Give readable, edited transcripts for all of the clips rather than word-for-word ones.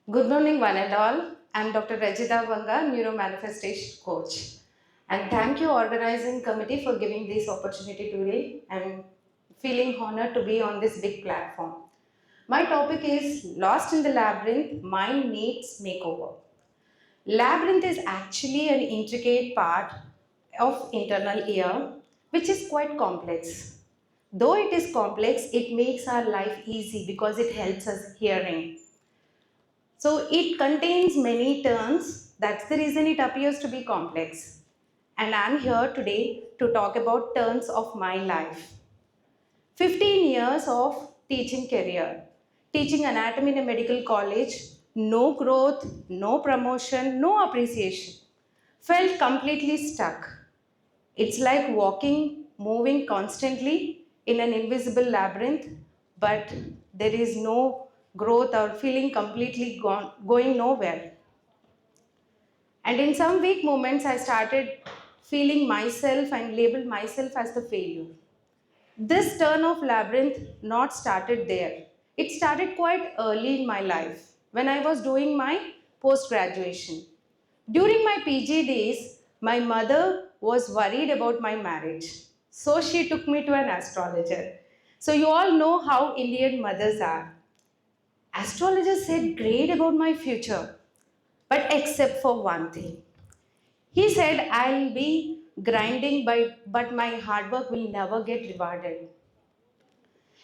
Good morning, one and all. I'm Dr. Rajita Vanga, Neuromanifestation Coach. And thank you, organizing committee, for giving this opportunity today. I'm feeling honored to be on this big platform. My topic is Lost in the Labyrinth, Mind Needs Makeover. Labyrinth is actually an intricate part of internal ear, which is quite complex. Though it is complex, it makes our life easy because it helps us hearing. So it contains many terms. That's the reason it appears to be complex. And I'm here today to talk about turns of my life. 15 years of teaching career. Teaching anatomy in a medical college, no growth, no promotion, no appreciation. Felt completely stuck. It's like walking, moving constantly in an invisible labyrinth, but there is no growth or feeling completely gone, going nowhere. And in some weak moments, I started feeling myself and labeled myself as the failure. This turn of labyrinth not started there. It started quite early in my life when I was doing my post graduation. During my PG days, my mother was worried about my marriage. So she took me to an astrologer. So you all know how Indian mothers are. Astrologer said great about my future, but except for one thing. He said I'll be grinding but my hard work will never get rewarded.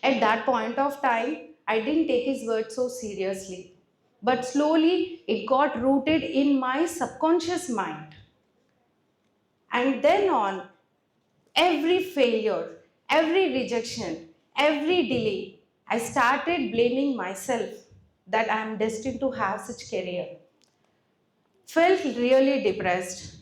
At that point of time, I didn't take his word so seriously. But slowly, it got rooted in my subconscious mind. And then on, every failure, every rejection, every delay, I started blaming myself that I am destined to have such career. Felt really depressed.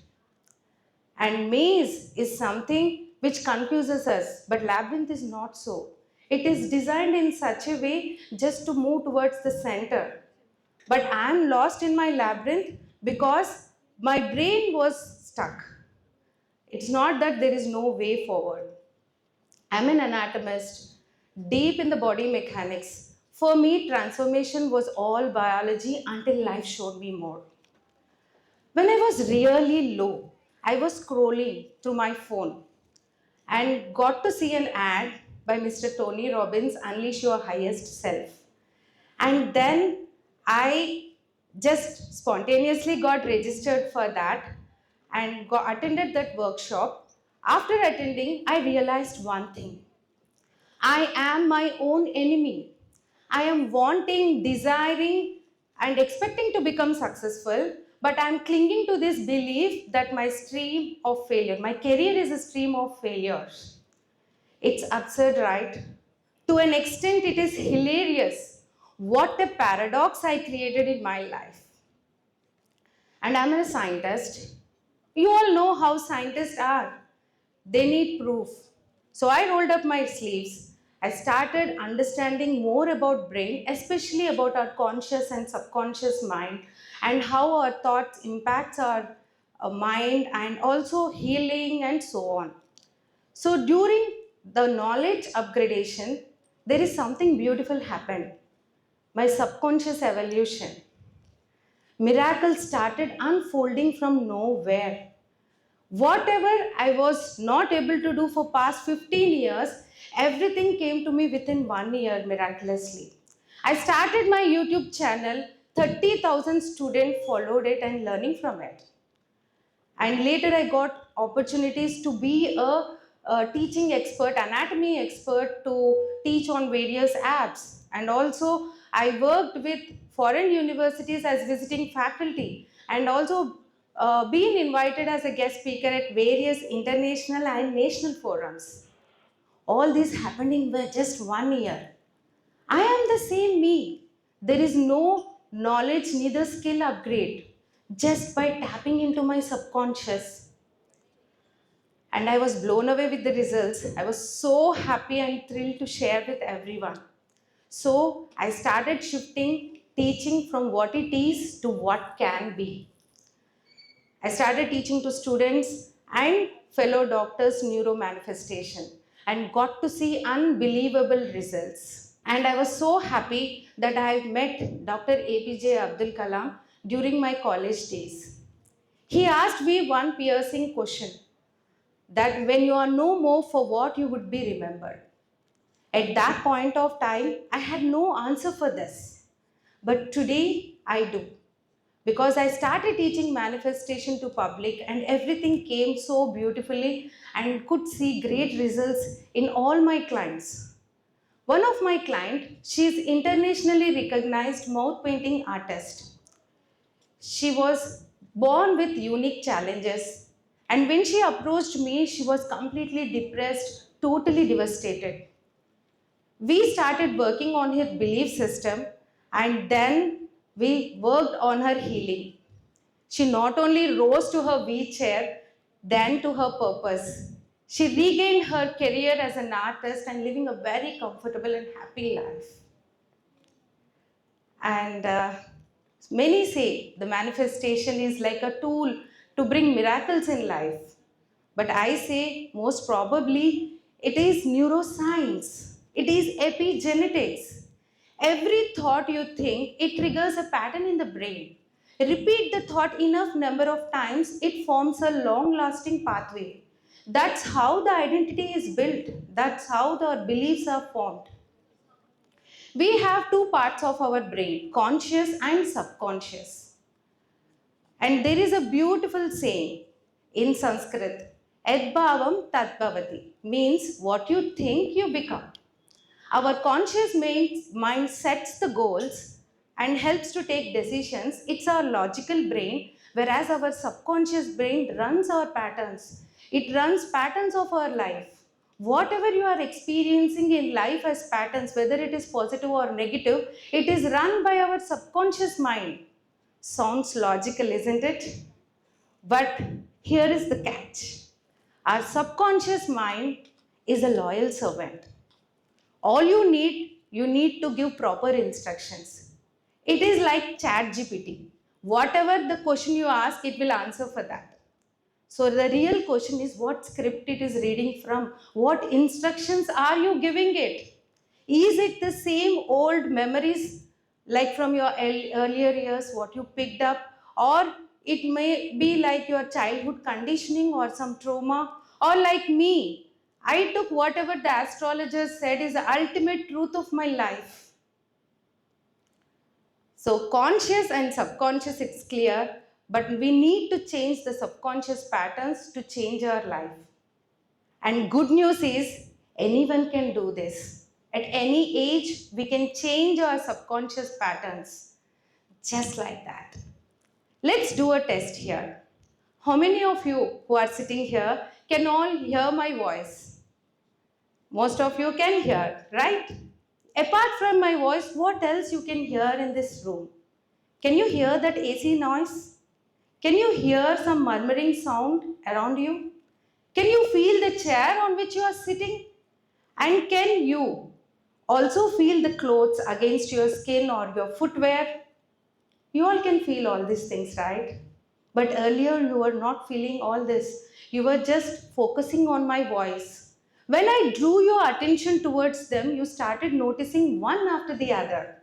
And maze is something which confuses us, but labyrinth is not so. It is designed in such a way just to move towards the center. But I am lost in my labyrinth because my brain was stuck. It's not that there is no way forward. I'm an anatomist, deep in the body mechanics. For me, transformation was all biology until life showed me more. When I was really low, I was scrolling through my phone and got to see an ad by Mr. Tony Robbins, Unleash Your Highest Self. And then I just spontaneously got registered for that and attended that workshop. After attending, I realized one thing. I am my own enemy. I am wanting, desiring, and expecting to become successful, but I am clinging to this belief that my stream of failure, my career is a stream of failures. It's absurd, right? To an extent, it is hilarious. What a paradox I created in my life. And I'm a scientist. You all know how scientists are. They need proof. So I rolled up my sleeves. I started understanding more about brain, especially about our conscious and subconscious mind and how our thoughts impacts our mind and also healing and so on. So during the knowledge upgradation, there is something beautiful happened. My subconscious evolution. Miracles started unfolding from nowhere. Whatever I was not able to do for past 15 years, everything came to me within 1 year miraculously. I started my YouTube channel, 30,000 students followed it and learning from it. And later I got opportunities to be a teaching expert, anatomy expert to teach on various apps. And also I worked with foreign universities as visiting faculty and also being invited as a guest speaker at various international and national forums. All this happened in just 1 year. I am the same me. There is no knowledge, neither skill upgrade. Just by tapping into my subconscious, and I was blown away with the results. I was so happy and thrilled to share with everyone. So I started shifting teaching from what it is to what can be. I started teaching to students and fellow doctors neuromanifestation and got to see unbelievable results. And I was so happy that I met Dr. APJ Abdul Kalam during my college days. He asked me one piercing question, that when you are no more, for what you would be remembered. At that point of time, I had no answer for this. But today I do. Because I started teaching manifestation to public and everything came so beautifully and could see great results in all my clients. One of my clients, she is internationally recognized mouth painting artist. She was born with unique challenges, and when she approached me, she was completely depressed, totally devastated. We started working on her belief system, and then we worked on her healing. She not only rose to her wheelchair, then to her purpose. She regained her career as an artist and living a very comfortable and happy life. And many say the manifestation is like a tool to bring miracles in life. But I say most probably it is neuroscience, it is epigenetics. Every thought you think, it triggers a pattern in the brain. Repeat the thought enough number of times, it forms a long lasting pathway. That's how the identity is built. That's how the beliefs are formed. We have two parts of our brain, conscious and subconscious. And there is a beautiful saying in Sanskrit, Edbhavam Tadbhavati, means what you think you become. Our conscious mind sets the goals and helps to take decisions. It's our logical brain, whereas our subconscious brain runs our patterns. It runs patterns of our life. Whatever you are experiencing in life as patterns, whether it is positive or negative, it is run by our subconscious mind. Sounds logical, isn't it? But here is the catch. Our subconscious mind is a loyal servant. All you need to give proper instructions. It is like ChatGPT. Whatever the question you ask, it will answer for that. So the real question is what script it is reading from, what instructions are you giving it? Is it the same old memories like from your earlier years, what you picked up, or it may be like your childhood conditioning or some trauma, or like me, I took whatever the astrologer said is the ultimate truth of my life. So conscious and subconscious, it's clear, but we need to change the subconscious patterns to change our life. And good news is anyone can do this. At any age, we can change our subconscious patterns just like that. Let's do a test here. How many of you who are sitting here can all hear my voice? Most of you can hear, right? Apart from my voice, what else you can hear in this room? Can you hear that AC noise? Can you hear some murmuring sound around you? Can you feel the chair on which you are sitting? And can you also feel the clothes against your skin or your footwear? You all can feel all these things, right? But earlier you were not feeling all this. You were just focusing on my voice. When I drew your attention towards them, you started noticing one after the other.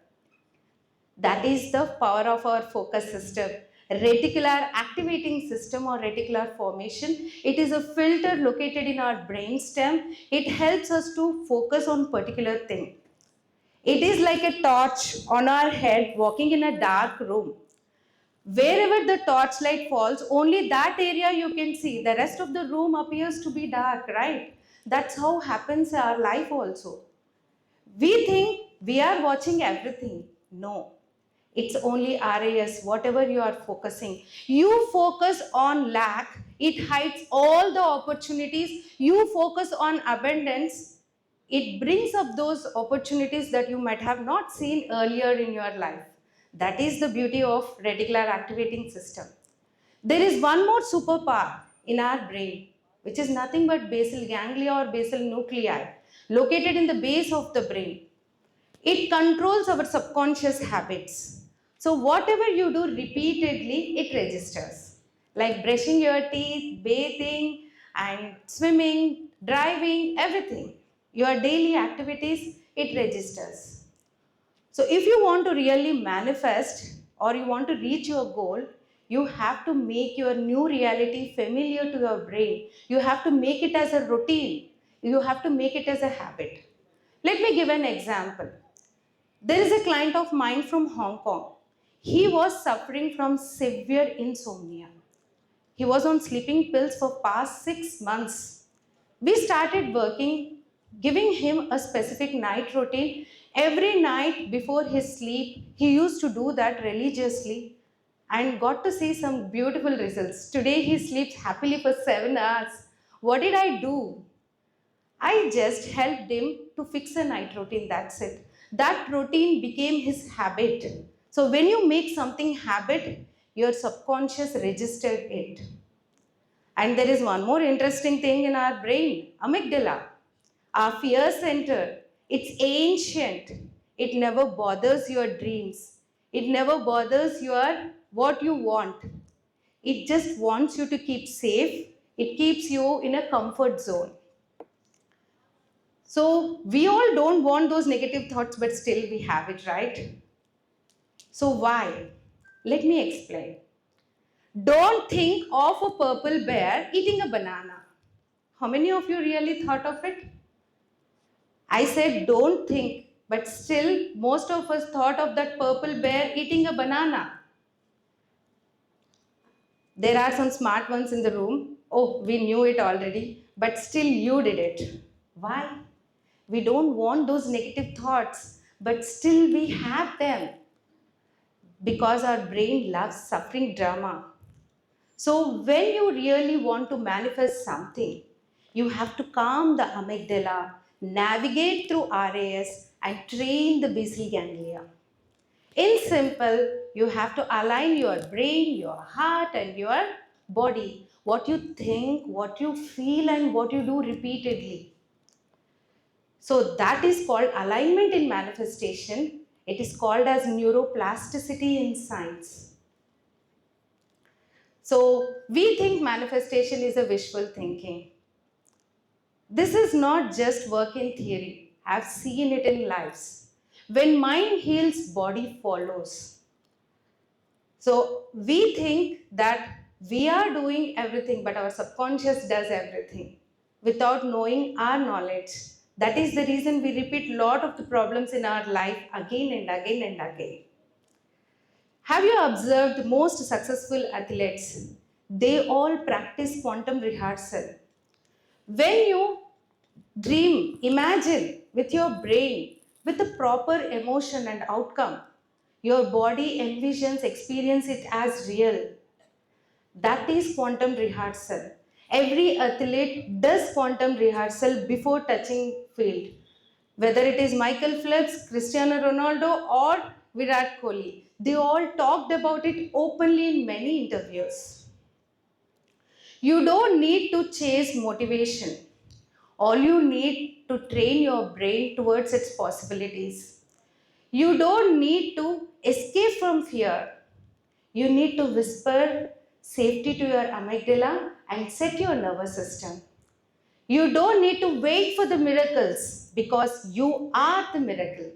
That is the power of our focus system. Reticular activating system or reticular formation. It is a filter located in our brain stem. It helps us to focus on particular thing. It is like a torch on our head walking in a dark room. Wherever the torchlight falls, only that area you can see. The rest of the room appears to be dark, right? That's how happens in our life also. We think we are watching everything. No, it's only RAS, whatever you are focusing. You focus on lack, it hides all the opportunities. You focus on abundance, it brings up those opportunities that you might have not seen earlier in your life. That is the beauty of reticular activating system. There is one more superpower in our brain, which is nothing but basal ganglia or basal nuclei, located in the base of the brain. It controls our subconscious habits. So whatever you do repeatedly, it registers. Like brushing your teeth, bathing, and swimming, driving, everything. Your daily activities, it registers. So if you want to really manifest or you want to reach your goal, you have to make your new reality familiar to your brain. You have to make it as a routine. You have to make it as a habit. Let me give an example. There is a client of mine from Hong Kong. He was suffering from severe insomnia. He was on sleeping pills for past 6 months. We started working, giving him a specific night routine. Every night before his sleep, he used to do that religiously and got to see some beautiful results. Today he sleeps happily for 7 hours. What did I do? I just helped him to fix a night routine, that's it. That routine became his habit. So when you make something habit, your subconscious registered it. And there is one more interesting thing in our brain, amygdala, our fear center. It's ancient. It never bothers your dreams. It never bothers your what you want. It just wants you to keep safe. It keeps you in a comfort zone. So we all don't want those negative thoughts, but still we have it, right? So why? Let me explain. Don't think of a purple bear eating a banana. How many of you really thought of it? I said don't think, but still most of us thought of that purple bear eating a banana. There are some smart ones in the room. Oh, we knew it already, but still you did it. Why? We don't want those negative thoughts, but still we have them because our brain loves suffering drama. So when you really want to manifest something, you have to calm the amygdala, navigate through RAS and train the basal ganglia. In simple, you have to align your brain, your heart and your body. What you think, what you feel and what you do repeatedly. So that is called alignment in manifestation. It is called as neuroplasticity in science. So we think manifestation is a wishful thinking. This is not just work in theory. I've seen it in lives. When mind heals, body follows. So we think that we are doing everything, but our subconscious does everything without knowing our knowledge. That is the reason we repeat a lot of the problems in our life again and again and again. Have you observed most successful athletes? They all practice quantum rehearsal. When you dream, imagine with your brain, with a proper emotion and outcome, your body envisions, experience it as real. That is quantum rehearsal. Every athlete does quantum rehearsal before touching field. Whether it is Michael Phelps, Cristiano Ronaldo or Virat Kohli, they all talked about it openly in many interviews. You don't need to chase motivation. All you need to train your brain towards its possibilities. You don't need to escape from fear. You need to whisper safety to your amygdala and set your nervous system. You don't need to wait for the miracles because you are the miracle.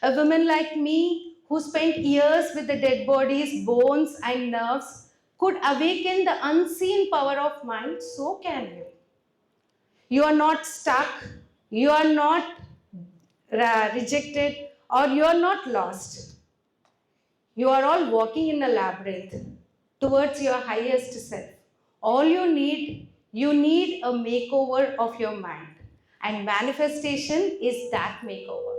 A woman like me who spent years with the dead bodies, bones and nerves could awaken the unseen power of mind, so can you. You are not stuck, you are not rejected, or you are not lost. You are all walking in a labyrinth towards your highest self. All you need a makeover of your mind. And manifestation is that makeover.